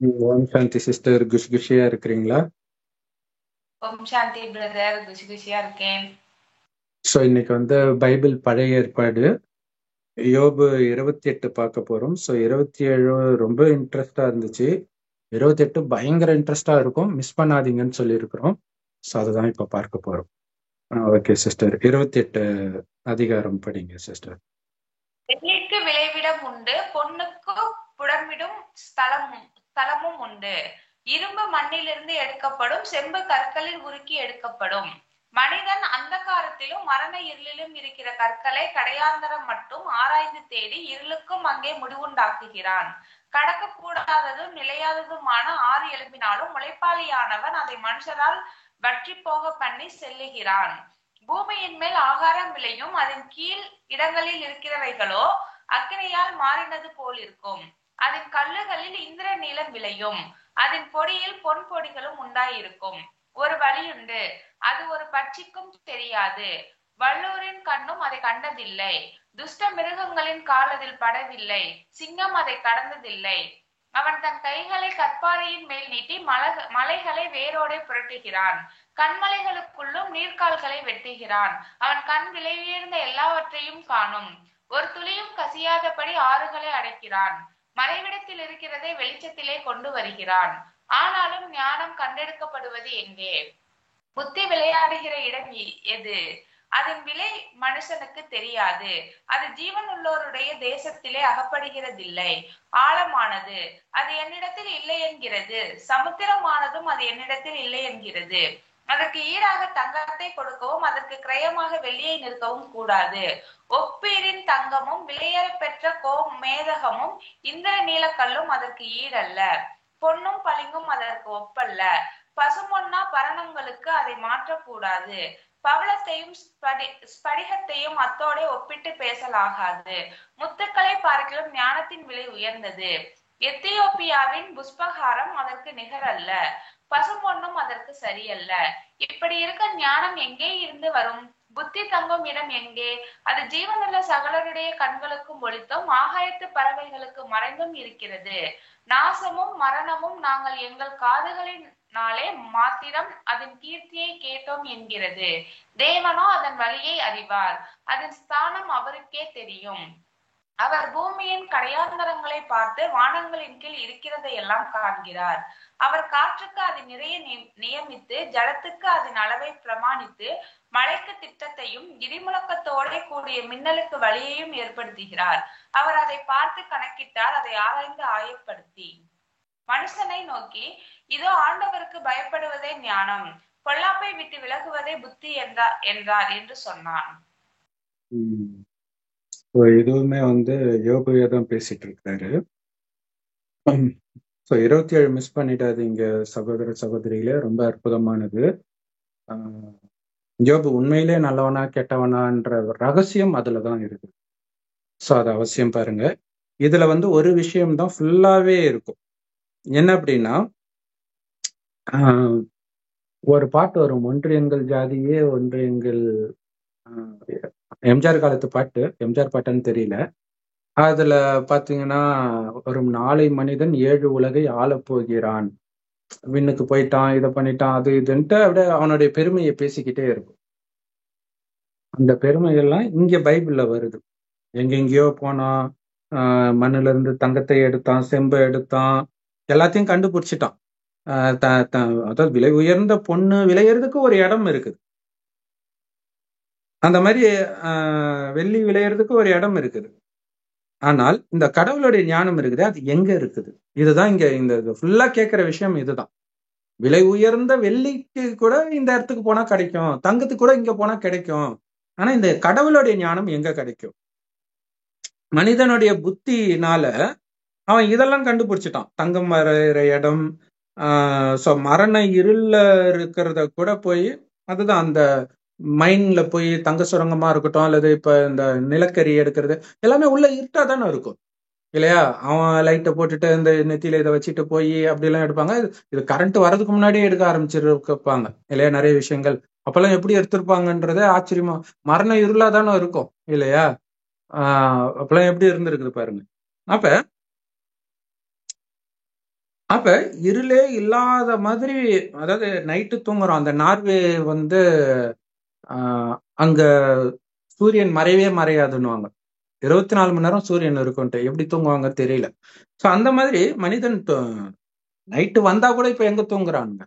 ஓம் சாந்தி sister, குஷியா இருக்கிறீங்களா? ஓம் சாந்தி brother, குஷியா இருக்கேன். ஸோ இன்னைக்கு வந்து பைபிள் பழைய ஏற்பாடு யோபு 28 பார்க்க போறோம். ஸோ 27 ரொம்ப இன்ட்ரெஸ்டா இருந்துச்சு. 28 பயங்கர இன்ட்ரெஸ்டா இருக்கும், மிஸ் பண்ணாதீங்கன்னு சொல்லியிருக்கிறோம். ஸோ அதுதான் இப்போ பார்க்க போறோம். ஓகே சிஸ்டர், 28 அதிகாரம் படிங்க சிஸ்டர். வெள்ளிக்கு விளைவிடம் உண்டு, பொன்னுக்கு புடமிடும் ஸ்தலமும் உண்டு. இரும்பு மண்ணிலிருந்து எடுக்கப்படும், செம்பு கற்களில் உருக்கி எடுக்கப்படும். மனிதன் அந்தகாரத்திலும் மரண இருளிலும் இருக்கிற கற்களை கடையாந்தரம் மட்டும் ஆராய்ந்து தேடி இருளுக்கும் அங்கே முடிவுண்டாக்குகிறான். கடக்க கூடாததும் நிலையாததுமான ஆறு எழுப்பினாலும் முளைப்பாளியானவன் அதை மனுஷரால் வற்றி போக பண்ணி செல்லுகிறான். பூமியின் மேல் ஆகாரம் விளையும், அதன் கீழ் இடங்களில் இருக்கிறவைகளோ அக்கினியால் மாறினது போல் இருக்கும். அதன் கல்லுகளில் இந்திர நீலம் விளையும், அதன் பொடியில் பொன் பொடிகளும் உண்டாயிருக்கும். ஒரு வழியுண்டு, அது ஒரு பட்சிக்கும் தெரியாது. வல்லூரின் கண்ணும் அதை கண்டதில்லை. துஷ்ட மிருகங்களின் கால் அதில் படவில்லை. சிங்கம் அதை கடந்ததில்லை. அவன் தன் கைகளை கற்பாறையின் மேல் நீட்டி மலைகளை வேரோடே புரட்டுகிறான். கண்மலைகளுக்குள்ளும் நீர்க்கால்களை வெட்டுகிறான். அவன் கண் விலை உயர்ந்த எல்லாவற்றையும் காணும். ஒரு துளியும் கசியாதபடி ஆறுகளை அடைக்கிறான். மறைவிடத்தில் இருக்கிறதை வெளிச்சத்திலே கொண்டு வருகிறான். ஆனாலும் ஞானம் கண்டெடுக்கப்படுவது எங்கே? புத்தி விளையாடுகிற இடம் எது? அதன் விலை மனுஷனுக்கு தெரியாது. அது ஜீவன் உள்ளோருடைய தேசத்திலே அகப்படுகிறதில்லை. ஆழமானது, அது என்னிடத்தில் இல்லை என்கிறது. சமுத்திரமானதும் அது என்னிடத்தில் இல்லை என்கிறது. அதற்கு ஈடாக தங்கத்தை கொடுக்கவும் அதற்கு கிரயமாக வெள்ளியை நிற்கவும் கூடாது. ஒப்பீரின் தங்கமும் விலையேற பெற்ற மேதகமும் இந்திர நீலக்கல்லும் அதற்கு ஈடல்ல. பொன்னும் பளிங்கும் அதற்கு ஒப்பல்ல. பசுமொன்னா பரணங்களுக்கு அதை மாற்றக்கூடாது. பவளத்தையும் ஸ்படிகத்தையும் அத்தோட ஒப்பிட்டு பேசலாகாது. முத்துக்களை பார்க்கிலும் ஞானத்தின் விலை உயர்ந்தது. எத்தியோப்பியாவின் புஷ்பகாரம் அதற்கு நிகரல்ல. பசுமொன்னும் அதற்கு சரியல்ல. இப்படி இருக்க ஞானம் எங்கே இருந்து வரும்? புத்தி தங்கும் இடம் எங்கே? அது ஜீவனுள்ள சகலருடைய கண்களுக்கும் ஒளித்தும் ஆகாயத்து பறவைகளுக்கு மறைந்தும் இருக்கிறது. நாசமும் மரணமும் நாங்கள் எங்கள் காதுகளினாலே மாத்திரம் அதன் கீர்த்தியை கேட்டோம் என்கிறது. தேவனோ அதன் வழியை அறிவார். அதன் ஸ்தானம் அவருக்கே தெரியும். அவர் பூமியின் கடையாந்தரங்களை பார்த்து வானங்களின் கீழ் இருக்கிறதை எல்லாம் காண்கிறார். அவர் காற்றுக்கு அது நிறைய நியமித்து, ஜலத்துக்கு அதன் அளவை பிரமாணித்து, மழைக்கு திட்டத்தையும் இடிமுழக்கத்தோட கூடிய மின்னலுக்கு வழியையும் ஏற்படுத்துகிறார். அவர் அதை பார்த்து கணக்கிட்டால், அதை ஆராய்ந்து ஆயப்படுத்தி மனுஷனை நோக்கி, இதோ ஆண்டவருக்கு பயப்படுவதே ஞானம், பொல்லாப்பை விட்டு விலகுவதே புத்தி என்றார் என்று சொன்னான். இதுவுமே வந்து யோபுவே தான் பேசிட்டு இருக்காரு. 27 மிஸ் பண்ணிடாதீங்க சகோதர சகோதரிகளே, ரொம்ப அற்புதமானது. யோபு உண்மையிலே நல்லவனா கெட்டவனான்ற ரகசியம் அதுலதான் இருக்கு. ஸோ அது அவசியம் பாருங்க. இதுல வந்து ஒரு விஷயம்தான் ஃபுல்லாவே இருக்கும். என்ன அப்படின்னா, ஒரு பாட்டு வரும், ஒன்று எங்கள் ஜாதியே ஒன்று எங்கள், எம்ஜிஆர் காலத்து பாட்டு, எம்ஜிஆர் பாட்டுன்னு தெரியல. அதுல பாத்தீங்கன்னா, ஒரு நாளை மனிதன் 7 உலகை ஆளப் போகிறான், விண்ணுக்கு போயிட்டான், இதை பண்ணிட்டான், அது இதுன்ட்டு அப்படியே அவனுடைய பெருமையை பேசிக்கிட்டே இருக்கும். அந்த பெருமைகள்லாம் இங்க பைபிள்ல வருது. எங்கெங்கயோ போனான், மண்ணுல இருந்து தங்கத்தை எடுத்தான், செம்பை எடுத்தான், எல்லாத்தையும் கண்டுபிடிச்சிட்டான். அதாவது விலை உயர்ந்த பொண்ணு விளையறதுக்கு ஒரு இடம் இருக்குது. அந்த மாதிரி வெள்ளி விளையறதுக்கு ஒரு இடம் இருக்குது. ஆனால் இந்த கடவுளுடைய ஞானம் இருக்குது, அது எங்க இருக்குது? இதுதான் இங்க இந்த ஃபுல்லா கேட்கிற விஷயம். இதுதான், விலை உயர்ந்த வெள்ளிக்கு கூட இந்த இடத்துக்கு போனா கிடைக்கும், தங்கத்துக்கு கூட இங்க போனா கிடைக்கும். ஆனா இந்த கடவுளுடைய ஞானம் எங்க கிடைக்கும்? மனிதனுடைய புத்தினால அவன் இதெல்லாம் கண்டுபிடிச்சிட்டான். தங்கம் வரைகிற இடம், மரண இருள்ல இருக்கிறத கூட போய், அதுதான் அந்த மைன்ல போய் தங்க சுரங்கமா இருக்கட்டும், அல்லது இப்ப இந்த நிலக்கரி எடுக்கிறது எல்லாமே உள்ள இருட்டா தானே இருக்கும் இல்லையா? அவன் லைட்டை போட்டுட்டு இந்த நெத்தியில இதை வச்சுட்டு போய் அப்படி எல்லாம் எடுப்பாங்க. இது கரண்ட் வர்றதுக்கு முன்னாடியே எடுக்க ஆரம்பிச்சிருப்பாங்க இல்லையா? நிறைய விஷயங்கள் அப்பெல்லாம் எப்படி எடுத்திருப்பாங்கன்றதே ஆச்சரியமா, மரண இருளா தானே இருக்கும் இல்லையா? அப்பெல்லாம் எப்படி இருந்திருக்குது பாருங்க. அப்ப அப்ப இருளே இல்லாத மாதிரி, அதாவது நைட்டு தூங்குறோம். அந்த நார்வே வந்து அங்க சூரியன் மறையவே மறையாதுன்னுவாங்க. 24 மணி நேரம் சூரியன் இருக்கும்ட்டு. எப்படி தூங்குவாங்க தெரியல. சோ அந்த மாதிரி மனிதன் நைட்டு வந்தா கூட இப்ப எங்க தூங்குறானுங்க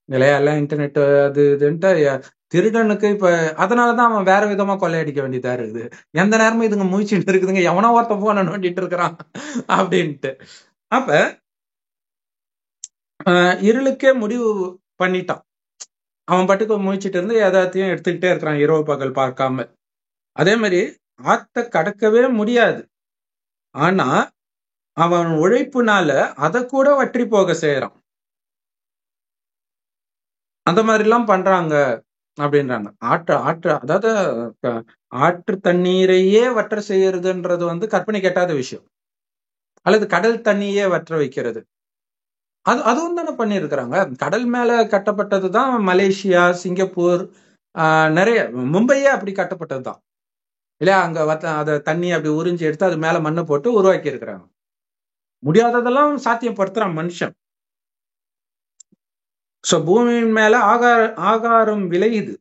இல்லையா? எல்லாம் இன்டர்நெட் அது இதுன்ட்டு திருடனுக்கு இப்ப அதனாலதான் அவன் வேற விதமா கொள்ளையடிக்க வேண்டியதா இருக்குது. எந்த நேரமும் இதுங்க முழிச்சுட்டு இருக்குதுங்க, எவனோ ஒருத்த போன நோண்டிட்டு இருக்கிறான் அப்படின்ட்டு. அப்ப இருளுக்கே முடிவு பண்ணிட்டான். அவன் பாட்டுக்கு முழிச்சிட்டு இருந்து எதாத்தையும் எடுத்துக்கிட்டே இருக்கிறான் இரவு பகல் பார்க்காம. அதே மாதிரி ஆத்த கடக்கவே முடியாது. ஆனா அவன் உழைப்புனால அதை கூட வற்றி போக செய்யறான். அந்த மாதிரி எல்லாம் பண்றாங்க அப்படின்றாங்க. அதாவது ஆற்று தண்ணீரையே வற்ற செய்யறதுன்றது வந்து கற்பனை கெட்டாத விஷயம். அல்லது கடல் தண்ணியே வற்ற வைக்கிறது, அதுவும் தானே பண்ணியிருக்கிறாங்க. கடல் மேல கட்டப்பட்டதுதான் மலேசியா, சிங்கப்பூர், நிறைய மும்பையே அப்படி கட்டப்பட்டதுதான் இல்லையா? அங்க அத தண்ணி அப்படி உறிஞ்சி எடுத்து அது மேல மண்ணை போட்டு உருவாக்கி இருக்கிறாங்க. முடியாததெல்லாம் சாத்தியப்படுத்துறான் மனுஷன். சோ பூமியின் மேல ஆகாரம் விளையுது.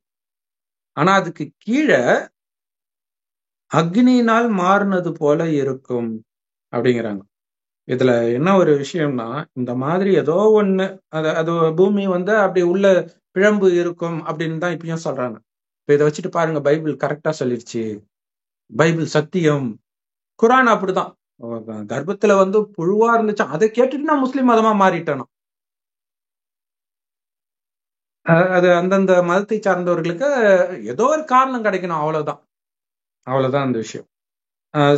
ஆனா அதுக்கு கீழே அக்னியினால் மாறினது போல இருக்கும் அப்படிங்கிறாங்க. இதுல என்ன ஒரு விஷயம்னா, இந்த மாதிரி ஏதோ ஒண்ணு அது பூமி வந்து அப்படி உள்ள பிழம்பு இருக்கும் அப்படின்னு தான் இப்பயும் சொல்றாங்க. இப்ப இதை வச்சுட்டு பாருங்க, பைபிள் கரெக்டா சொல்லிருச்சு, பைபிள் சத்தியம். குரான் அப்படிதான், கர்ப்பத்துல வந்து புழுவா இருந்துச்சு, அதை கேட்டுட்டு நான் முஸ்லீம் மதமா மாறிட்டேன். அது அந்தந்த மதத்தை சார்ந்தவர்களுக்கு ஏதோ ஒரு காரணம் கிடைக்கணும், அவ்வளவுதான் அந்த விஷயம்.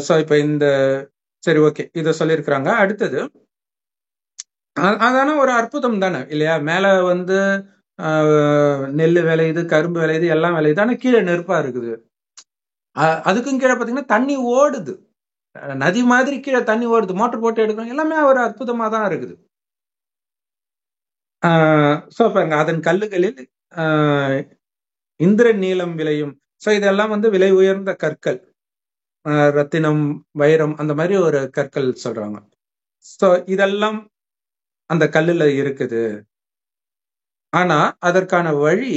சோ இப்ப இந்த சரி, ஓகே, இத சொல்லியிருக்கிறாங்க. அடுத்தது அதான ஒரு அற்புதம் தானே இல்லையா? மேல வந்து நெல் விளையுது, கரும்பு விளையுது, எல்லாம் விளையுது. ஆனா கீழே நெருப்பா இருக்குது. அதுக்கும் கீழே பாத்தீங்கன்னா தண்ணி ஓடுது, நதி மாதிரி கீழே தண்ணி ஓடுது, மோட்டர் போட்டு எடுக்கணும், எல்லாமே ஒரு அற்புதமா தான் இருக்குது. சோ பாருங்க, அதன் கல்லுகளில் இந்திர நீலம் விளையும். சோ இதெல்லாம் வந்து விலை உயர்ந்த கற்கள், ரத்தினம், வைரம், அந்த மாதிரி ஒரு கற்கள் சொல்றாங்க. சோ இதெல்லாம் அந்த கல்லுல இருக்குது. ஆனா அதற்கான வழி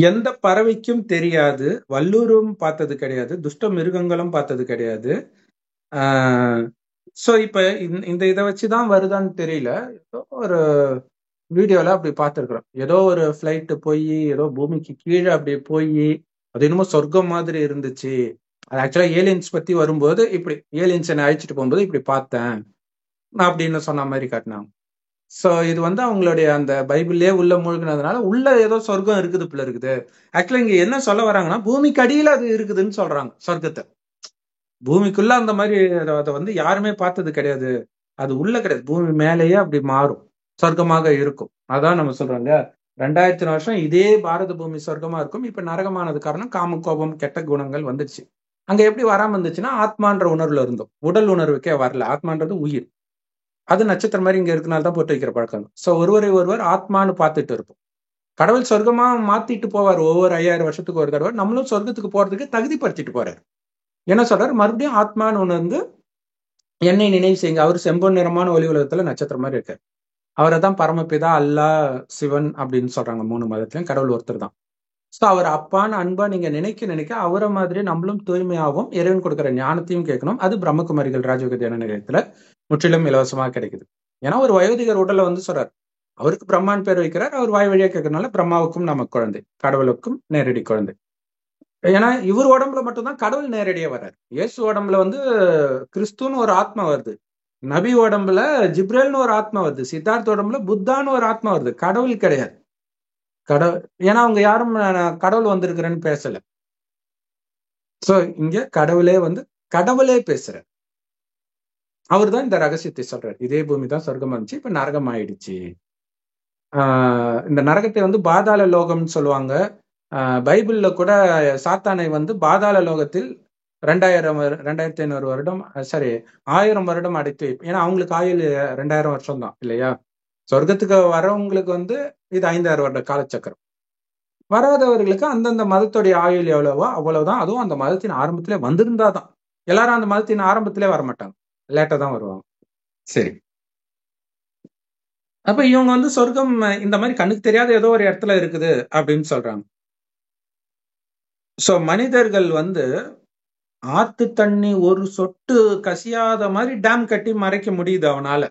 எந்த பறவைக்கும் தெரியாது, வல்லூரும் பார்த்தது கிடையாது, துஷ்ட மிருகங்களும் பார்த்தது கிடையாது. சோ இப்ப இந்த இதை வச்சுதான் வருதான்னு தெரியல. ஏதோ ஒரு வீடியோல அப்படி பார்த்திருக்கிறோம். ஏதோ ஒரு பிளைட் போய் ஏதோ பூமிக்கு கீழே அப்படியே போய் அது என்னமோ சொர்க்கம் மாதிரி இருந்துச்சு. அது ஆக்சுவலா ஏலியன்ஸ் பத்தி வரும்போது இப்படி ஏலியன்ஸ் என்னை அழைச்சிட்டு போகும்போது இப்படி பார்த்தேன் அப்படின்னு சொன்ன மாதிரி காட்டினாங்க. சோ இது வந்து அவங்களுடைய அந்த பைபிள்லயே உள்ள மூழ்கினதுனால உள்ள ஏதோ சொர்க்கம் இருக்குது போல இருக்குது. ஆக்சுவலா இங்க என்ன சொல்ல வராங்கன்னா, பூமிக்கு அடியில அது இருக்குதுன்னு சொல்றாங்க சொர்க்கத்தை. பூமிக்குள்ள அந்த மாதிரி அதை வந்து யாருமே பார்த்தது கிடையாது, அது உள்ள கிடையாது, பூமி மேலேயே அப்படி மாறும், சொர்க்கமாக இருக்கும். அதான் நம்ம சொல்றோங்க, 2000 வருஷம் இதே பாரத பூமி சொர்க்கமா இருக்கும். இப்ப நரகமானது காரணம் காம, கோபம், கெட்ட குணங்கள் வந்துச்சு. அங்க எப்படி வராம இருந்துச்சுன்னா, ஆத்மான்ற உணர்வுல இருந்தோம், உடல் உணர்வுக்கே வரல. ஆத்மான்றது உயிர், அது நட்சத்திரம் மாதிரி இங்க இருக்கனால தான் போட்டு வைக்கிற பழக்கம். சோ ஒருவரை ஒருவர் ஆத்மானு பார்த்துட்டு இருப்போம். கடவுள் சொர்க்கமா மாத்திட்டு போவார் ஒவ்வொரு 5000 வருஷத்துக்கு ஒரு தடவை. நம்மளும் சொர்க்கத்துக்கு போறதுக்கு தகுதிப்படுத்திட்டு போறாரு. என்ன சொல்றாரு, மறுபடியும் ஆத்மான்னு ஒண்ணு வந்து என்னை நினைவு செய்யுங்க. அவர் செம்பொன் நிறமான ஒளி உலகத்துல நட்சத்திரம் மாதிரி இருக்காரு. அவரை தான் பரமபிதா, அல்லா, சிவன் அப்படின்னு சொல்றாங்க. 3 மதத்திலையும் கடவுள் ஒருத்தர் தான். சோ அவர் அப்பான்னு அன்பா நீங்க நினைக்க அவரை மாதிரி நம்மளும் தூய்மையாகவும் இறைவன் கொடுக்குற ஞானத்தையும் கேட்கணும். அது பிரம்மகுமாரிகள் ராஜயோக தியான நிலையத்துல முற்றிலும் இலவசமாக கிடைக்குது. ஏன்னா ஒரு வயோதிகர் உடலை வந்து சொல்றாரு, அவருக்கு பிரம்மான் பேர் வைக்கிறார். அவர் வாய் வழியா கேட்கறதுனால பிரம்மாவுக்கும் நம்ம குழந்தை, கடவுளுக்கும் நேரடி குழந்தை. ஏன்னா இவர் உடம்புல மட்டும்தான் கடவுள் நேரடியா வர்றாரு. இயேசு உடம்புல வந்து கிறிஸ்துன்னு ஒரு ஆத்மா வருது, நபி உடம்புல ஜிப்ரேல்னு ஒரு ஆத்மா வருது, சித்தார்த்த உடம்புல புத்தான்னு ஒரு ஆத்மா வருது, கடவுள் கிடையாது. கடவுள், ஏன்னா அவங்க யாரும் கடவுள் வந்திருக்கிறேன்னு பேசல. சோ இங்க கடவுளே பேசுற அவர் தான் இந்த ரகசியத்தை சொல்றாரு. இதே பூமி தான் சொர்க்கம் இருந்துச்சு, இப்ப நரகம் ஆயிடுச்சு. இந்த நரகத்தை வந்து பாதாள லோகம்னு சொல்லுவாங்க. பைபிள்ல கூட சாத்தானை வந்து பாதாள லோகத்தில் 2500 வருடம், சாரி 1000 வருடம் அடைத்து, ஏன்னா அவங்களுக்கு ஆயுள் 2000 வருஷம் தான் இல்லையா? சொர்க்கத்துக்கு வரவங்களுக்கு வந்து இது 5000 வருட காலச்சக்கரம். வராதவர்களுக்கு அந்தந்த மதத்துடைய ஆயுள் எவ்வளவோ அவ்வளவுதான். அதுவும் அந்த மதத்தின் ஆரம்பத்திலே வந்திருந்தாதான். எல்லாரும் அந்த மதத்தின் ஆரம்பத்திலே வரமாட்டாங்க, லேட்டா தான் வருவாங்க. சரி, அப்ப இவங்க வந்து சொர்க்கம் இந்த மாதிரி கண்ணுக்கு தெரியாத ஏதோ ஒரு இடத்துல இருக்குது அப்படின்னு சொல்றாங்க. சோ மனிதர்கள் வந்து ஆத்து தண்ணி ஒரு சொட்டு கசியாத மாதிரி டேம் கட்டி மறைக்க முடியுது அவனால.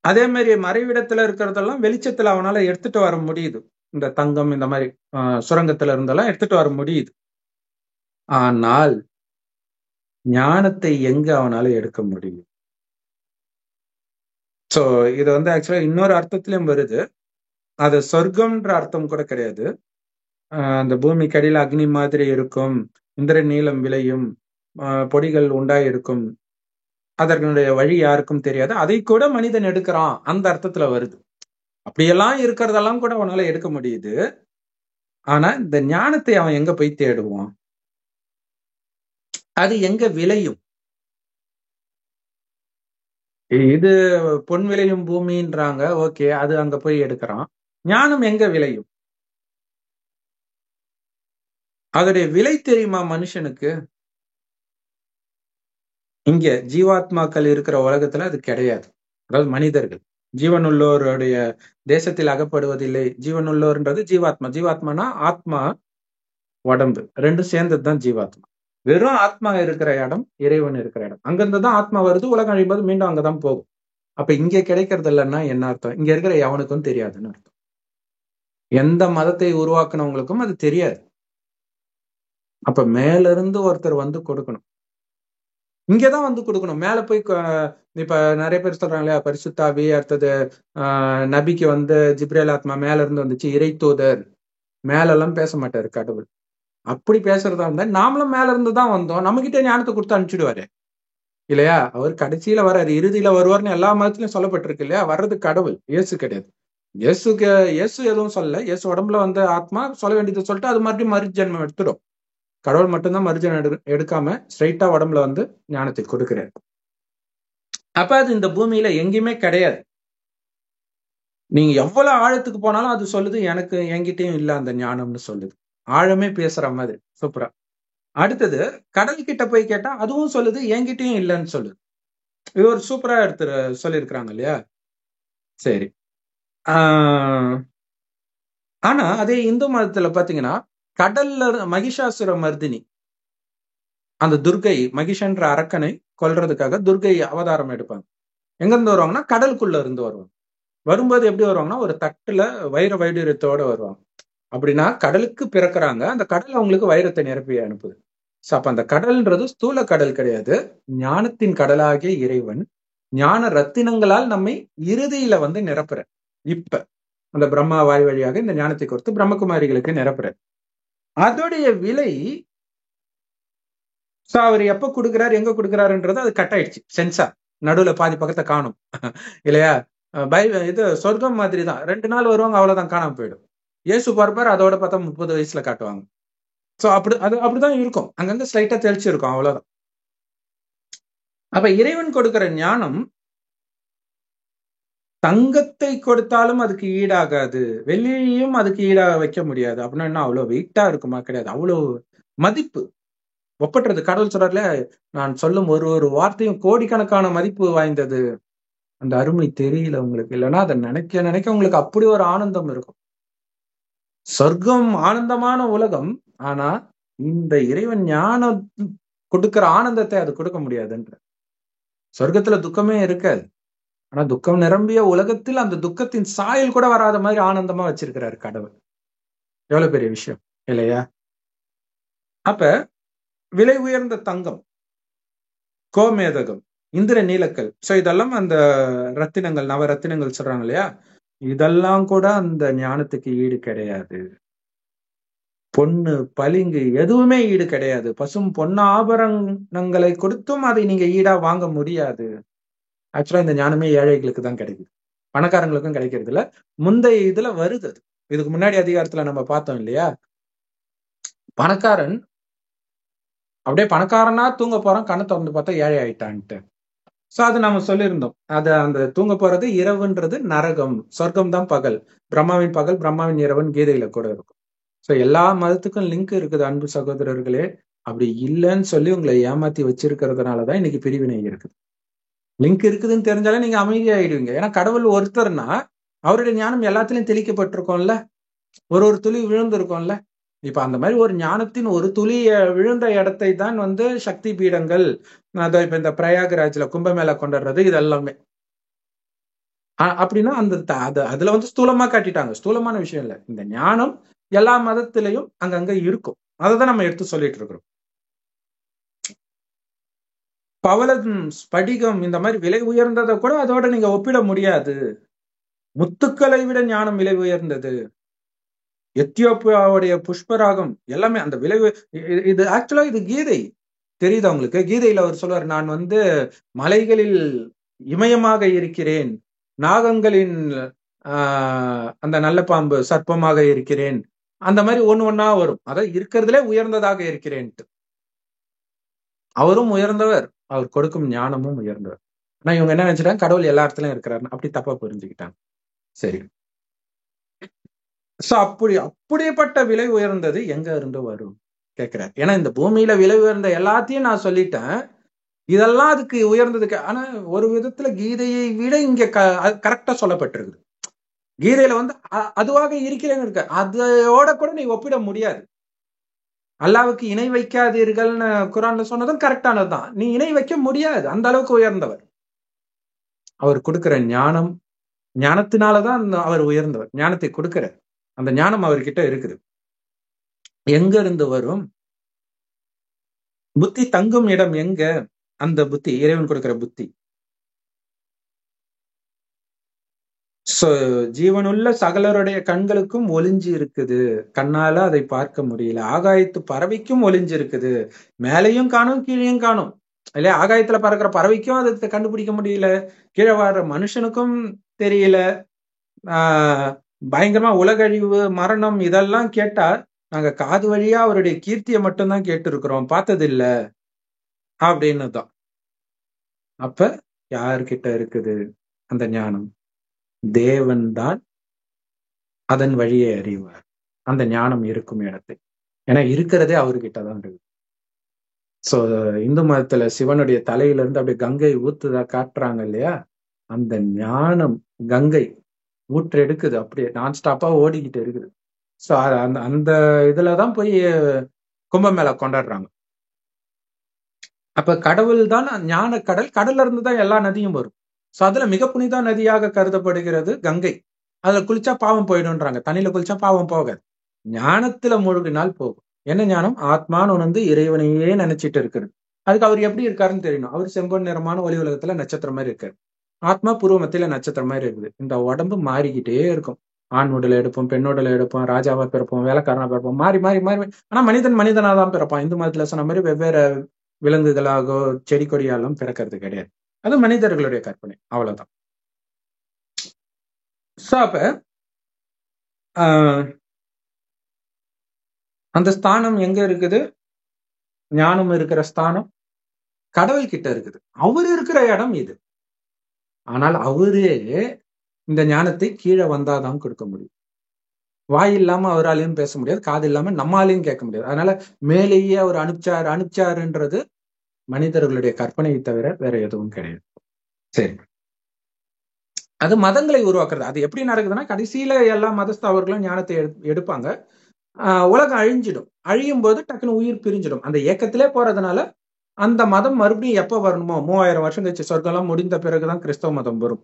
அதே மாதிரி மறைவிடத்துல இருக்கிறதெல்லாம் வெளிச்சத்துல அவனால எடுத்துட்டு வர முடியுது. இந்த தங்கம் இந்த மாதிரி சுரங்கத்துல இருந்தெல்லாம் எடுத்துட்டு வர முடியுது. ஆனால் ஞானத்தை எங்க அவனால எடுக்க முடியும்? சோ இது வந்து ஆக்சுவலா இன்னொரு அர்த்தத்திலயும் வருது. அது சொர்க்கம்ன்ற அர்த்தம் கூட கிடையாது. அந்த பூமிக்கு அடியில் அக்னி மாதிரி இருக்கும், இந்திர நீலம் விளையும், பொடிகள் உண்டாயிருக்கும், அதனுடைய வழி யாருக்கும் தெரியாது, அதை கூட மனிதன் எடுக்கிறான், அந்த அர்த்தத்துல வருது. அப்படியெல்லாம் இருக்கிறதெல்லாம் கூட அவனால எடுக்க முடியுது. ஆனா இந்த ஞானத்தை அவன் எங்க போய் தேடுவான்? அது எங்க விளையும்? இது பொன் விளையும் பூமின்றாங்க, ஓகே, அது அங்க போய் எடுக்கிறான். ஞானம் எங்க விளையும்? அதோடைய விலை தெரியுமா மனுஷனுக்கு? இங்க ஜீவாத்மாக்கள் இருக்கிற உலகத்துல அது கிடையாது. அதாவது மனிதர்கள் ஜீவனுள்ளோருடைய தேசத்தில் அகப்படுவதில்லை. ஜீவனுள்ளோர்ன்றது ஜீவாத்மா. ஜீவாத்மானா ஆத்மா, உடம்பு ரெண்டும் சேர்ந்ததுதான் ஜீவாத்மா. வெறும் ஆத்மா இருக்கிற இடம் இறைவன் இருக்கிற இடம். அங்கிருந்துதான் ஆத்மா வருது, உலகம் அழியும்போது மீண்டும் அங்கதான் போகும். அப்ப இங்க கிடைக்கிறது இல்லைன்னா என்ன அர்த்தம்? இங்க இருக்கிற எவனுக்கும் தெரியாதுன்னு அர்த்தம். எந்த மதத்தை உருவாக்குனவங்களுக்கும் அது தெரியாது. அப்ப மேல இருந்து ஒருத்தர் வந்து கொடுக்கணும், இங்கதான் வந்து கொடுக்கணும். மேல போய் இப்ப நிறைய பேர் சொல்றாங்க இல்லையா, பரிசுத்தாவி, அடுத்தது நபிக்கு வந்து ஜிப்ரேல் ஆத்மா மேல இருந்து வந்துச்சு, இறை தூதர். மேல எல்லாம் பேச மாட்டாரு கடவுள். அப்படி பேசுறதா இருந்தா நாமளும் மேல இருந்து தான் வந்தோம், நம்ம கிட்டே ஞானத்தை கொடுத்து அனுப்பிச்சிடுவாரு இல்லையா? அவர் கடைசியில வர்றாரு, இறுதியில வருவார்னு எல்லா மதத்திலயும் சொல்லப்பட்டிருக்கு இல்லையா? வர்றது கடவுள், இயேசு கிடையாது. இயேசு எதுவும் சொல்லல. இயேசு உடம்புல வந்து ஆத்மா சொல்ல வேண்டியது சொல்லிட்டு அது மறுபடியும் மறுஜென்மம் எடுத்துடும். கடவுள் மட்டும்தான் மறுஜென்மம் எடுக்காம ஸ்ட்ரைட்டா உடம்புல வந்து ஞானத்தை கொடுக்கிறார். அப்ப அது இந்த பூமியில எங்கேயுமே கிடையாது. நீங்க எவ்வளவு ஆழத்துக்கு போனாலும் அது சொல்லுது எனக்கு என்கிட்டயும் இல்ல அந்த ஞானம்னு சொல்லுது. ஆழமே பேசுற மாதிரி சூப்பரா. அடுத்தது கடல் கிட்ட போய் கேட்டா அதுவும் சொல்லுது என்கிட்டயும் இல்லைன்னு சொல்லுது. இது ஒரு சூப்பரா எடுத்து சொல்லியிருக்கிறாங்க இல்லையா? சரி. ஆனா அதே இந்து மதத்துல பாத்தீங்கன்னா கடல்ல மகிஷாசுர மர்தினி, அந்த துர்கை, மகிஷன்ற அரக்கனை கொல்றதுக்காக துர்கை அவதாரம் எடுப்பாங்க. எங்க இருந்து வருவாங்கன்னா கடலுக்குள்ள இருந்து வருவாங்க. வரும்போது எப்படி வருவாங்கன்னா ஒரு தட்டுல வைர வைடூரியத்தோட வருவாங்க. அப்படின்னா கடலுக்கு பிறக்கிறாங்க, அந்த கடல் அவங்களுக்கு வைரத்தை நிரப்பி அனுப்புது. அப்ப அந்த கடல்ன்றது ஸ்தூல கடல் கிடையாது, ஞானத்தின் கடலாகிய இறைவன் ஞான ரத்தினங்களால் நம்மை இறுதியில வந்து நிரப்புற. இப்ப அந்த பிரம்மா வாய் வழியாக இந்த ஞானத்தை கொடுத்து பிரம்மகுமாரிகளுக்கு நிரப்புற. அதோடைய விலை அவர் எப்ப கொடுக்குறாரு, எங்க கொடுக்குறாருன்றது அது கட் ஆயிடுச்சு. சென்சார் நடுவுல பாதி பக்கத்தை காணும் இல்லையா? இது சொர்க்கம் மாதிரி தான், 2 நாள் வருவாங்க, அவ்வளவுதான், காணாம போயிடும். இயேசு பார்ப்பார், அதோட பார்த்தா 30 வயசுல காட்டுவாங்க. சோ அப்படிதான் இருக்கும், அங்கங்க ஸ்லைட்டா தெளிச்சு இருக்கும், அவ்வளவுதான். அப்ப இறைவன் கொடுக்கிற ஞானம் தங்கத்தை கொடுத்தாலும் அதுக்கு ஈடாகாது, வெள்ளியையும் அதுக்கு ஈடாக வைக்க முடியாது. அப்படின்னா என்ன, அவ்வளவு வெயிட்டா இருக்குமா? கிடையாது, அவ்வளவு மதிப்பு ஒப்பற்றது. கடவுள் சொல்றாருல, நான் சொல்லும் ஒரு வார்த்தையும் கோடிக்கணக்கான மதிப்பு வாய்ந்தது. அந்த அருமை தெரியல உங்களுக்கு, இல்லைன்னா அதை நினைக்க நினைக்க உங்களுக்கு அப்படி ஒரு ஆனந்தம் இருக்கும். சொர்க்கம் ஆனந்தமான உலகம், ஆனா இந்த இறைவன் ஞானம் கொடுக்கிற ஆனந்தத்தை அது கொடுக்க முடியாதுன்ற. சொர்க்கத்துல துக்கமே இருக்காது, ஆனா துக்கம் நிரம்பிய உலகத்தில் அந்த துக்கத்தின் சாயல் கூட வராத மாதிரி ஆனந்தமா வச்சிருக்கிறாரு கடவுள். எவ்வளவு பெரிய விஷயம் இல்லையா? அப்ப விலை உயர்ந்த தங்கம், கோமேதகம், இந்திர நீலக்கல், சோ இதெல்லாம் அந்த ரத்தினங்கள், நவ ரத்தினங்கள் சொல்றாங்க இல்லையா, இதெல்லாம் கூட அந்த ஞானத்துக்கு ஈடு கிடையாது. பொண்ணு பளிங்கு எதுவுமே ஈடு கிடையாது. பசும் பொண்ணு ஆபரணங்களை கொடுத்தும் அதை நீங்க ஈடா வாங்க முடியாது. ஆக்சுவலா இந்த ஞானமே ஏழைகளுக்கு தான் கிடைக்குது, பணக்காரங்களுக்கும் கிடைக்கிறது இல்ல. முந்தைய இதுல வருது, இதுக்கு முன்னாடி அதிகாரத்துல நம்ம பார்த்தோம் இல்லையா, பணக்காரன் அப்படியே பணக்காரனா தூங்க போறான், கண்ணை திறந்து பார்த்தா ஏழை ஆயிட்டான்ட்டு. சோ அது நம்ம சொல்லியிருந்தோம். அது அந்த தூங்க போறது இரவுன்றது நரகம், சொர்க்கம் தான் பகல். பிரம்மாவின் பகல், பிரம்மாவின் இரவன் கீதையில கூட இருக்கும். சோ எல்லா மதத்துக்கும் லிங்க் இருக்குது அன்பு சகோதரர்களே. அப்படி இல்லைன்னு சொல்லி உங்களை ஏமாத்தி வச்சிருக்கிறதுனாலதான் இன்னைக்கு பிரிவினை இருக்குது. லிங்க் இருக்குதுன்னு தெரிஞ்சாலே நீங்க அமைதியாயிடுவீங்க. ஏன்னா கடவுள் ஒருத்தர்னா அவருடைய ஞானம் எல்லாத்துலயும் தெளிக்கப்பட்டிருக்கோம்ல, ஒரு ஒரு துளி விழுந்திருக்கோம்ல. இப்ப அந்த மாதிரி ஒரு ஞானத்தின் ஒரு துளி விழுந்த இடத்தை தான் வந்து சக்தி பீடங்கள், அதோ இப்ப இந்த பிரயாகராஜ்ல கும்பமேளா கொண்டாடுறது, இது எல்லாமே அப்படின்னா அதுல வந்து ஸ்தூலமா காட்டிட்டாங்க. ஸ்தூலமான விஷயம் இல்ல. இந்த ஞானம் எல்லா மதத்திலையும் அங்கங்க இருக்கும். அததான் நம்ம எடுத்து சொல்லிட்டு இருக்கிறோம். பவளம், ஸ்படிகம் இந்த மாதிரி விலை உயர்ந்ததை கூட அதோட நீங்க ஒப்பிட முடியாது. முத்துக்களை விட ஞானம் விலை உயர்ந்தது. எத்தியோப்பியாவுடைய புஷ்பராகம் எல்லாமே அந்த விலை இது ஆக்சுவலா இது கீதை தெரியுது அவங்களுக்கு. கீதையில அவர் சொல்லுவார், நான் வந்து மலைகளில் இமயமாக இருக்கிறேன், நாகங்களின் அந்த நல்ல பாம்பு சர்ப்பமாக இருக்கிறேன். அந்த மாதிரி ஒண்ணா வரும். அதாவது இருக்கிறதுலே உயர்ந்ததாக இருக்கிறேன்ட்டு. அவரும் உயர்ந்தவர், அவர் கொடுக்கும் ஞானமும் உயர்ந்தவர். ஆனா இவங்க என்ன நினைச்சிட்டாங்க, கடவுள் எல்லா இடத்துலயும் இருக்கிறாரு, அப்படி தப்பா புரிஞ்சுக்கிட்டாங்க. சரி, சோ அப்படிப்பட்ட விலை உயர்ந்தது எங்க இருந்து வரும் கேட்கிறார். ஏன்னா இந்த பூமியில விலை உயர்ந்த எல்லாத்தையும் நான் சொல்லிட்டேன், இதெல்லாம் அதுக்கு உயர்ந்ததுக்கு. ஆனா ஒரு விதத்துல கீதையை விட இங்க கரெக்டா சொல்லப்பட்டிருக்குது. கீதையில வந்து அதுவாக இருக்கிறேன்னு இருக்க, அதோட கூட நீ ஒப்பிட முடியாது. அல்லாவுக்கு இணை வைக்காதீர்கள்னு குரான்ல சொன்னதும் கரெக்டானதுதான். நீ இணை வைக்க முடியாது, அந்த அளவுக்கு உயர்ந்தவர். அவர் கொடுக்கிற ஞானத்தினாலதான் அவர் உயர்ந்தவர். ஞானத்தை கொடுக்கிற அந்த ஞானம் அவர்கிட்ட இருக்குது. எங்க இருந்து வரும்? புத்தி தங்கும் இடம் எங்க? அந்த புத்தி இறைவன் கொடுக்கிற புத்தி. ஜீவனுள்ள சகலருடைய கண்களுக்கும் ஒளிஞ்சு இருக்குது, கண்ணால அதை பார்க்க முடியல. ஆகாயத்து பறவைக்கும் ஒளிஞ்சு இருக்குது, மேலையும் காணும் கீழையும் காணும் இல்லையா? ஆகாயத்துல பறக்கிற பறவைக்கும் அதை கண்டுபிடிக்க முடியல, கீழே வர்ற மனுஷனுக்கும் தெரியல. பயங்கரமா உலகழிவு, மரணம் இதெல்லாம் கேட்டா நாங்க காது வழியா அவருடைய கீர்த்தியை மட்டும்தான் கேட்டு இருக்கிறோம், பார்த்தது இல்ல அப்படின்னு தான். அப்ப யார்கிட்ட இருக்குது அந்த ஞானம்? தேவன் தான் அதன் வழியை அறிவார், அந்த ஞானம் இருக்கும் இடத்தை. ஏன்னா இருக்கிறதே அவர்கிட்ட தான் இருக்கு. சோ இந்து மதத்துல சிவனுடைய தலையில இருந்து அப்படியே கங்கை ஊத்துதா காட்டுறாங்க இல்லையா? அந்த ஞானம் கங்கை ஊற்றெடுக்குது, அப்படியே நான் ஸ்டாப்பா ஓடிக்கிட்டு இருக்குது. சோ அந்த அந்த இதுலதான் போய் கும்பமேளா கொண்டாடுறாங்க. அப்ப கடவுள் தான் ஞான கடல், கடல்ல இருந்து தான் எல்லா நதியும் வரும். சோ அதுல மிக புனித நதியாக கருதப்படுகிறது கங்கை. அதுல குளிச்சா பாவம் போயிடும்ன்றாங்க. தண்ணியில குளிச்சா பாவம் போகாது, ஞானத்துல மூழ்கினால் போகும். என்ன ஞானம்? ஆத்மான்னு வந்து இறைவனையே நினைச்சிட்டு இருக்கிறது. அதுக்கு அவர் எப்படி இருக்காருன்னு தெரியணும். அவர் செம்பொன் நிறமான ஒளி உலகத்துல நட்சத்திரம் மாதிரி இருக்காரு, ஆத்மா பூர்வமத்தில நட்சத்திரம் மாதிரி இருக்குது. இந்த உடம்பு மாறிக்கிட்டே இருக்கும். ஆண் உடலை எடுப்போம், பெண் உடலை எடுப்போம், ராஜாவா பிறப்போம், வேலைக்காரனா பிறப்போம், மாறி மாறி மாறி. ஆனா மனிதனா தான் பிறப்பான். இந்து மதத்துல சொன்ன மாதிரி வெவ்வேறு விலங்குகளாகோ செடி கொடியாலும் பிறக்கிறது கிடையாது. அது மனிதர்களுடைய கற்பனை, அவ்வளவுதான். சோ அப்ப அந்த ஸ்தானம் எங்க இருக்குது? ஞானம் இருக்கிற ஸ்தானம் கடவுள் கிட்ட இருக்குது. அவரு இருக்கிற இடம் இது. ஆனால் அவரே இந்த ஞானத்தை கீழே வந்தாதான் கொடுக்க முடியும். வாய் இல்லாம அவராலையும் பேச முடியாது, காது இல்லாம நம்மாலையும் கேட்க முடியாது. அதனால மேலேயே அவர் அனுப்பிச்சாருன்றது மனிதர்களுடைய கற்பனையை தவிர வேற எதுவும் கிடையாது. சரி, அது மதங்களை உருவாக்குறது. அது எப்படி நடக்குதுன்னா, கடைசியில எல்லா மதஸ்தவர்களும் ஞானத்தை எடுப்பாங்க. உலகம் அழிஞ்சிடும். அழியும் போது டக்குன்னு உயிர் பிரிஞ்சிடும். அந்த இயக்கத்திலே போறதுனால அந்த மதம் மறுபடியும் எப்ப வரணுமோ, 3000 வருஷம் கழிச்சு சொர்க்கம் முடிந்த பிறகுதான் கிறிஸ்தவ மதம் வரும்.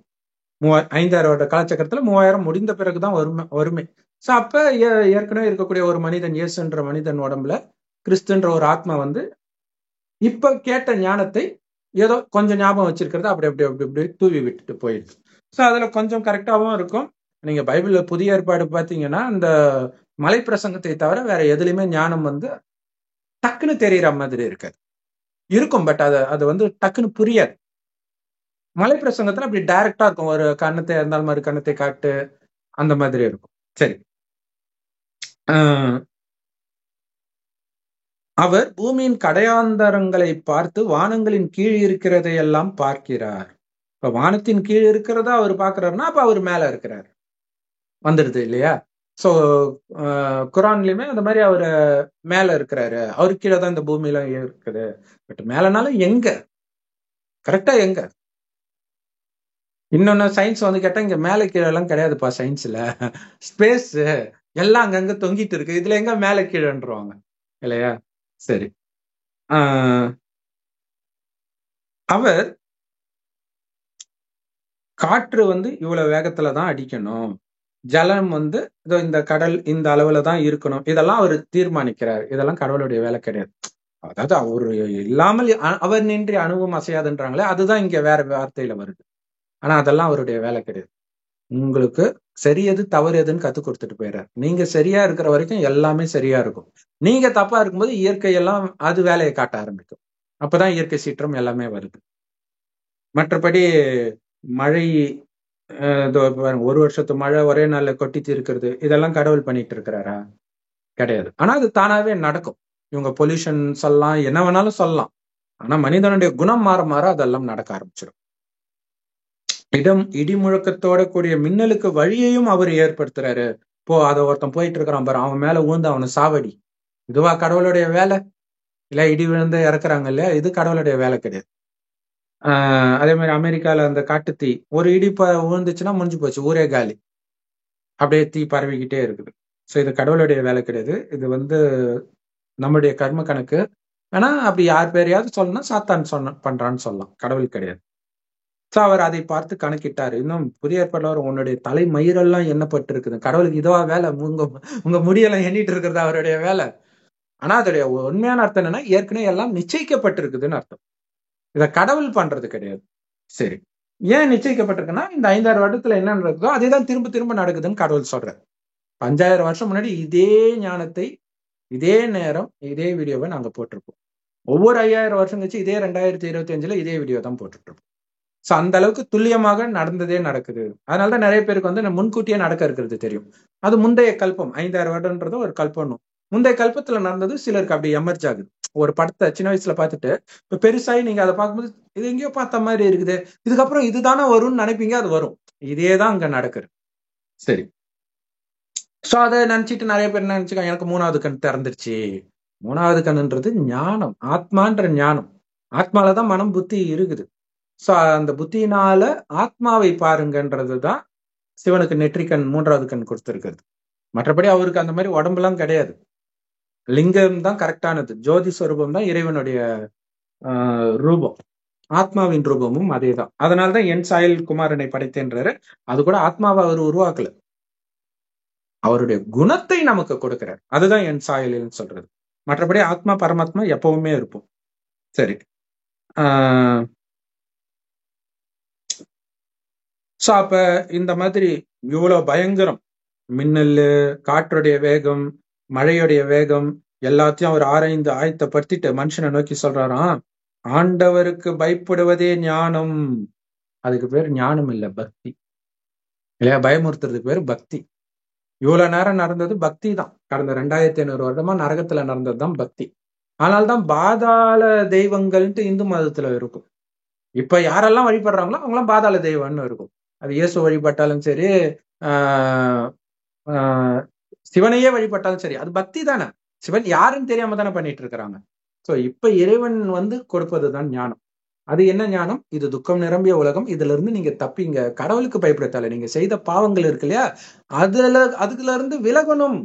5000 வருட காலச்சக்கரத்துல 3000 முடிந்த பிறகுதான் வருமே. சோ அப்ப ஏற்கனவே இருக்கக்கூடிய ஒரு மனிதன், இயேசுன்ற மனிதன் உடம்புல கிறிஸ்துன்ற ஒரு ஆத்மா வந்து இப்ப கேட்ட ஞானத்தை ஏதோ கொஞ்சம் ஞாபகம் வச்சிருக்கிறத அப்படி அப்படி அப்படி அப்படி தூவி விட்டுட்டு போயிடுது. சோ அதுல கொஞ்சம் கரெக்டாவும் இருக்கும். நீங்க பைபிள்ல புதிய ஏற்பாடு பாத்தீங்கன்னா, இந்த மலை பிரசங்கத்தை தவிர வேற எதுலையுமே ஞானம் வந்து டக்குன்னு தெரியற மாதிரி இருக்காது. இருக்கும், பட் அது வந்து டக்குன்னு புரியாது. மலை பிரசங்கத்துல அப்படி டைரக்டா இருக்கும். ஒரு கண்ணத்தை இருந்தாலும் மறு கண்ணத்தை காட்டு, அந்த மாதிரி இருக்கும். சரி, அவர் பூமியின் கடையாந்தரங்களை பார்த்து வானங்களின் கீழ் இருக்கிறதை எல்லாம் பார்க்கிறார். இப்ப வானத்தின் கீழ் இருக்கிறதா அவர் பார்க்கிறாருன்னா அப்ப அவர் மேல இருக்கிறார் வந்துடுது இல்லையா? சோ குரான்லயுமே அந்த மாதிரி அவரு மேல இருக்கிறாரு, அவருக்கு கீழே தான் இந்த பூமியில இருக்குது. பட் மேலனாலும் எங்க கரெக்டா எங்க? இன்னொன்னு சயின்ஸ் வந்து கேட்டா இங்க மேல கீழே எல்லாம் கிடையாதுப்பா, சயின்ஸ்ல ஸ்பேஸ் எல்லாம் அங்கங்க தொங்கிட்டு இருக்கு, இதுல எங்க மேல கீழேன்றவாங்க இல்லையா? சரி. அவர் காற்று வந்து இவ்வளவு வேகத்துலதான் அடிக்கணும், ஜலம் வந்து இதோ இந்த கடல் இந்த அளவுல தான் இருக்கணும், இதெல்லாம் அவர் தீர்மானிக்கிறார். இதெல்லாம் கடவுளுடைய வேலை கிடையாது. அதாவது அவரு இல்லாமல் அவர் நின்றி அணுவும் அசையாதுன்றாங்களே, அதுதான் இங்க வேற வார்த்தையில வருது. ஆனா அதெல்லாம் அவருடைய வேலை கிடையாது. உங்களுக்கு சரி எது தவறு எதுன்னு கத்து கொடுத்துட்டு போயிடுறாரு. நீங்க சரியா இருக்கிற வரைக்கும் எல்லாமே சரியா இருக்கும். நீங்க தப்பா இருக்கும்போது இயற்கையெல்லாம் அது வேலையை காட்ட ஆரம்பிக்கும். அப்பதான் இயற்கை சீற்றம் எல்லாமே வருது. மற்றபடி மழை ஒரு வருஷத்து மழை ஒரே நாள்ல கொட்டி தீர்க்கிறது இதெல்லாம் கடவுள் பண்ணிட்டு இருக்கிறாரா? கிடையாது. ஆனா அது தானாவே நடக்கும். இவங்க பொல்யூஷன்ஸ் எல்லாம் என்ன வேணாலும் சொல்லலாம், ஆனா மனிதனுடைய குணம் மாற மாற அதெல்லாம் நடக்க ஆரம்பிச்சிடும். இடி முழக்கத்தோட கூடிய மின்னலுக்கு வழியையும் அவர் ஏற்படுத்துறாரு. அதை ஒருத்தன் போயிட்டு இருக்கிறான் பாரு, அவன் மேல ஊந்து அவனை சாவடி, இதுவா கடவுளுடைய வேலை? இல்ல இடி விழுந்து இறக்குறாங்க இல்லையா, இது கடவுளுடைய வேலை கிடையாது. அதே மாதிரி அமெரிக்கால அந்த காட்டுத்தீ, ஒரு இடி விழுந்துச்சுன்னா முடிஞ்சு போச்சு, ஊரே காலி, அப்படியே தீ பரவிக்கிட்டே இருக்குது. சோ இது கடவுளுடைய வேலை கிடையாது. இது வந்து நம்மளுடைய கர்ம கணக்கு. ஆனா அப்படி யார் பேரையாவது சொல்லணும், சாத்தான் பண்றான்னு சொல்லலாம், கடவுள் கிடையாது. சோ அவர் அதை பார்த்து கணக்கிட்டாரு. இன்னும் புதிய ஏற்பாடுல உன்னுடைய தலை மயிரெல்லாம் எண்ணப்பட்டு இருக்குது, கடவுளுக்கு இதுவா வேலை? உங்க முடியெல்லாம் எண்ணிட்டு இருக்கிறது அவருடைய வேலை. ஆனா அதோடைய உண்மையான அர்த்தம் என்னன்னா, ஏற்கனவே எல்லாம் நிச்சயிக்கப்பட்டிருக்குதுன்னு அர்த்தம். இத கடவுள் பண்றது கிடையாது. சரி, ஏன் நிச்சயிக்கப்பட்டிருக்குன்னா இந்த 5000 வருடத்துல என்ன நடக்குதோ அதேதான் திரும்ப திரும்ப நடக்குதுன்னு கடவுள் சொல்றாரு. 5000 வருஷம் முன்னாடி இதே ஞானத்தை, இதே நேரம், இதே வீடியோவை நாங்க போட்டிருப்போம். ஒவ்வொரு 5000 வருஷம் கழிச்சு இதே 2025 இதே வீடியோ தான் போட்டுட்டு இருப்போம். சோ அந்த அளவுக்கு துல்லியமாக நடந்ததே நடக்குது. அதனாலதான் நிறைய பேருக்கு வந்து முன்கூட்டியே நடக்க இருக்கிறது தெரியும். அது முந்தைய கல்பம், 5000 வருடம்ன்றது ஒரு கல்பம். முந்தைய கல்பத்துல நடந்தது சிலருக்கு அப்படி எமர்ஜ் ஆகுது. ஒரு படத்தை சின்ன வயசுல பார்த்துட்டு இப்ப பெருசாகி நீங்க அதை பார்க்கும்போது இது எங்கேயோ பார்த்த மாதிரி இருக்குது, இதுக்கப்புறம் இதுதானே வரும்னு நினைப்பீங்க, அது வரும். இதேதான் அங்க நடக்குது. சரி, சோ அதை நினைச்சிட்டு நிறைய பேர் நினைச்சுக்காங்க எனக்கு 3வது கண் திறந்துருச்சு. 3வது கண்ணுன்றது ஞானம், ஆத்மான்ற ஞானம். ஆத்மாலதான் மனம் புத்தி இருக்குது. சோ அந்த புத்தியினால ஆத்மாவை பாருங்கன்றதுதான் சிவனுக்கு நெற்றிக்கண் 3வது கண் கொடுத்திருக்கிறது. மற்றபடி அவருக்கு அந்த மாதிரி உடம்புலாம் கிடையாது. லிங்கம் தான் கரெக்டானது, ஜோதி ஸ்வரூபம் தான் இறைவனுடைய ரூபம், ஆத்மாவின் ரூபமும் அதேதான். அதனாலதான் என் சாயல் குமாரனை படைத்தேன்றாரு. அது கூட ஆத்மாவை அவர் உருவாக்கல, அவருடைய குணத்தை நமக்கு கொடுக்கிறார். அதுதான் என் சாயல்னு சொல்றது. மற்றபடி ஆத்மா பரமாத்மா எப்பவுமே இருப்போம். சரி, சோ அப்ப இந்த மாதிரி இவ்வளவு பயங்கரம், மின்னல், காற்றுடைய வேகம், மழையுடைய வேகம் எல்லாத்தையும் அவர் ஆராய்ந்து ஆயத்தப்படுத்திட்டு மனுஷனை நோக்கி சொல்றாராம், ஆண்டவருக்கு பயப்படுவதே ஞானம். அதுக்கு பேர் ஞானம் இல்ல, பக்தி இல்லையா? பயமுறுத்துறதுக்கு பேர் பக்தி. இவ்வளவு நேரம் நடந்தது பக்தி தான். கடந்த 2500 வருடமா நரகத்துல நடந்ததுதான் பக்தி. ஆனால்தான் பாதாள தெய்வங்கள்ட்டு இந்து மதத்துல இருக்கும். இப்ப யாரெல்லாம் வழிபடுறாங்களோ அவங்களாம் பாதாள தெய்வம்னு இருக்கும். அது இயேசு வழிபட்டாலும் சரி, சிவனையே வழிபட்டாலும் சரி, அது பக்தி தானே. சிவன் யாருன்னு தெரியாம தானே பண்ணிட்டு இருக்கிறாங்க. சோ இப்ப இறைவன் வந்து கொடுப்பதுதான் ஞானம். அது என்ன ஞானம்? இது துக்கம் நிரம்பிய உலகம், இதுல இருந்து நீங்க தப்பிங்க, கடவுளுக்கு பயப்படத்தால, நீங்க செய்த பாவங்கள் இருக்கு இல்லையா, அதுல இருந்து விலகணும்,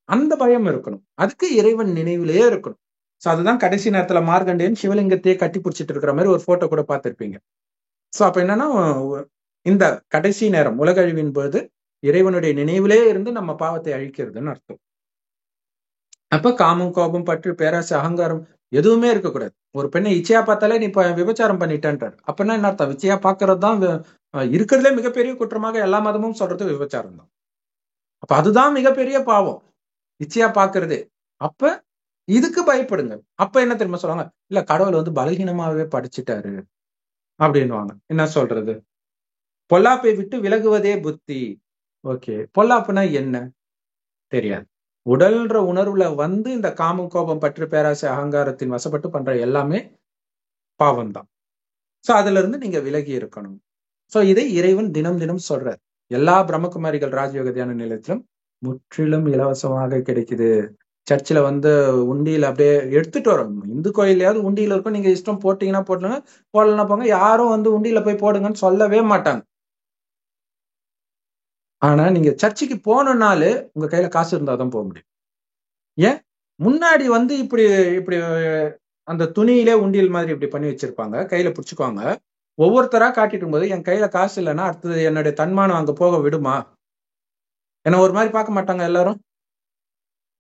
அந்த பயம் இருக்கணும், அதுக்கு இறைவன் நினைவிலேயே இருக்கணும். சோ அதுதான் கடைசி நேரத்துல மார்கண்டேயன் சிவலிங்கத்தையே கட்டி பிடிச்சிட்டு இருக்கிற மாதிரி ஒரு போட்டோ கூட பார்த்திருப்பீங்க. சோ அப்ப என்னன்னா, இந்த கடைசி நேரம் உலக அழிவின் போது இறைவனுடைய நினைவிலே இருந்து நம்ம பாவத்தை அழிக்கிறதுன்னு அர்த்தம். அப்ப காமம், கோபம், பற்று, பேராசை, அகங்காரம் எதுவுமே இருக்கக்கூடாது. ஒரு பெண்ணை இச்சையா பார்த்தாலே நீ விபச்சாரம் பண்ணிட்டேன்றார். அப்படின்னா என்ன அர்த்தம்? இச்சையா பாக்குறது தான் இருக்கிறதுலே மிகப்பெரிய குற்றமாக எல்லா மதமும் சொல்றது விபச்சாரம் தான். அப்ப அதுதான் மிகப்பெரிய பாவம், இச்சையா பாக்குறதே. அப்ப இதுக்கு பயப்படுங்க. அப்ப என்ன தெரியுமா சொல்லுவாங்க? இல்ல கடவுள் வந்து பலகீனமாவே படிச்சுட்டாரு அப்படின்னுவாங்க. என்ன சொல்றது? பொல்லாப்பை விட்டு விலகுவதே புத்தி. ஓகே, பொல்லாப்புனா என்ன தெரியாது. உடல்ன்ற உணர்வுல வந்து இந்த காமம், கோபம், பற்று, பேராசை, அகங்காரத்தின் வசப்பட்டு பண்ற எல்லாமே பாவம் தான். சோ அதுல இருந்து நீங்க விலகி இருக்கணும். சோ இதை இறைவன் தினம் தினம் சொல்றார். எல்லா பிரம்மகுமாரிகள் ராஜயோக தியான நிலையத்திலும் முற்றிலும் இலவசமாக கிடைக்குது. சர்ச்சில் வந்து உண்டியில அப்படியே எடுத்துட்டு வரோம். இந்து கோயிலையாவது உண்டியில இருக்கும், நீங்க இஷ்டம் போட்டீங்கன்னா போட்டுங்க, போடலன்னா போங்க. யாரும் வந்து உண்டியில போய் போடுங்கன்னு சொல்லவே மாட்டாங்க. ஆனா நீங்க சர்ச்சுக்கு போனனாலே உங்க கையில காசு இருந்தாதான் போக முடியும். ஏன் முன்னாடி வந்து இப்படி இப்படி அந்த துணியிலே உண்டியல் மாதிரி இப்படி பண்ணி வச்சிருப்பாங்க, கையில பிடிச்சுக்குவாங்க. ஒவ்வொருத்தரா காட்டிட்டு போது என் கையில காசு இல்லைன்னா அடுத்தது என்னுடைய தன்மானம் அங்க போக விடுமா? என்ன ஒரு மாதிரி பார்க்க மாட்டாங்க எல்லாரும்?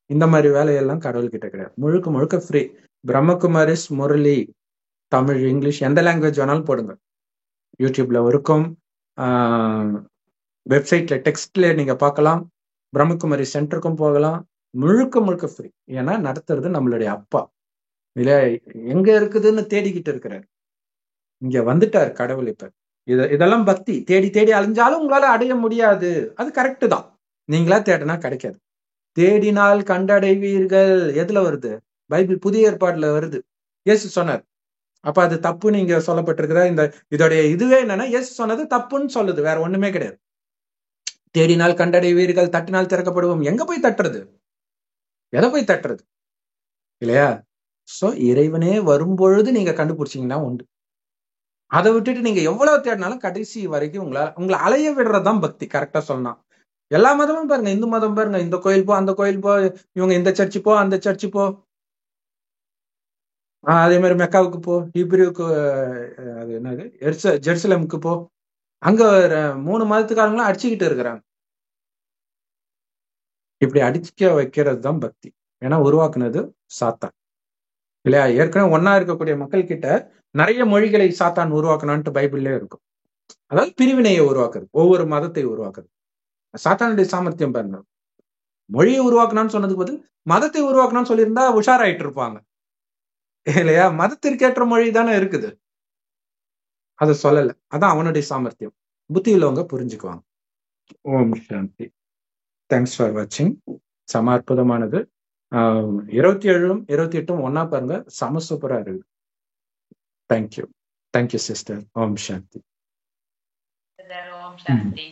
இந்த மாதிரி வேலையெல்லாம் கடவுள் கிட்ட கிடையாது. முழுக்க முழுக்க ஃப்ரீ. பிரம்மகுமாரிஸ் முரளி தமிழ், இங்கிலீஷ், எந்த லாங்குவேஜ் வேணாலும் போடுங்க. யூடியூப்ல இருக்கும், வெப்சைட்ல டெக்ஸ்ட்ல நீங்க பார்க்கலாம், பிரம்மகுமாரி சென்டருக்கும் போகலாம். முழுக்க முழுக்க ஃப்ரீ. ஏன்னா நடத்துறது நம்மளுடைய அப்பா இல்லையா? எங்க இருக்குதுன்னு தேடிக்கிட்டு இருக்கிறார். இங்க வந்துட்டார் கடவுள். இப்ப இதெல்லாம் பக்தி. தேடி தேடி அலைஞ்சாலும் உங்களால அடைய முடியாது. அது கரெக்டு தான். நீங்களா தேடினா கிடைக்காது. தேடினால் கண்டடைவீர்கள். எதுல வருது? பைபிள் புதிய ஏற்பாடுல வருது. இயேசு சொன்னார். அப்ப அது தப்பு நீங்க சொல்லப்பட்டிருக்குதா? இதோடைய இதுவே என்னன்னா, இயேசு சொன்னது தப்புன்னு சொல்லுது, வேற ஒண்ணுமே கிடையாது. தேடினால் கண்டடைவீர்கள், தட்டினால் திறக்கப்படுவோம். எங்க போய் தட்டுறது? எதை போய் தட்டுறது? இல்லையா? சோ இறைவனே வரும்பொழுது நீங்க கண்டுபிடிச்சீங்கன்னா உண்டு. அதை விட்டுட்டு நீங்க எவ்வளவு தேடினாலும் கடைசி வரைக்கும் உங்களை அலைய விடுறதுதான் பக்தி. கரெக்டா சொன்னா எல்லா மதமும் பாருங்க, இந்து மதம் பாருங்க, இந்த கோயில் போ, அந்த கோயில் போ, இவங்க இந்த சர்ச்சு போ, அந்த சர்ச்சு போ, அதே மாதிரி மெக்காவுக்கு போ, ஹீப்ரூக்கு அது என்னது ஜெருசலேமுக்கு போ. அங்க 3 மதத்துக்காரங்களும் அடிச்சுக்கிட்டு இருக்கிறாங்க. இப்படி அடிக்க வைக்கிறது தான் பக்தி. ஏன்னா உருவாக்குனது சாத்தான் இல்லையா? ஏற்கனவே ஒன்னா இருக்கக்கூடிய மக்கள் கிட்ட நிறைய மொழிகளை சாத்தான் உருவாக்கணும்ட்டு பைபிள்லயே இருக்கும். அதாவது பிரிவினையை உருவாக்குறது, ஒவ்வொரு மதத்தை உருவாக்குறது. சாத்தானுடைய சாமர்த்தியம் பாருங்க. மொழியை உருவாக்கணும்னு சொன்னதுக்கு பதில் மதத்தை உருவாக்கணும்னு சொல்லியிருந்தா உஷாராயிட்டு இருப்பாங்க இல்லையா? மதத்திற்கேற்ற மொழி தானே இருக்குது, அதை சொல்லல. அதான் அவனுடைய சாமர்த்தியம். புத்தி உள்ளவங்க புரிஞ்சுக்குவாங்க. ஓம் சாந்தி. தேங்க்ஸ் ஃபார் வாட்சிங். செம அற்புதமானது. 27ம் 28ம் ஒன்னா பாருங்க, செம சூப்பரா இருக்கு. Thank you sister. ஓம் சாந்தி. ஓம் சாந்தி.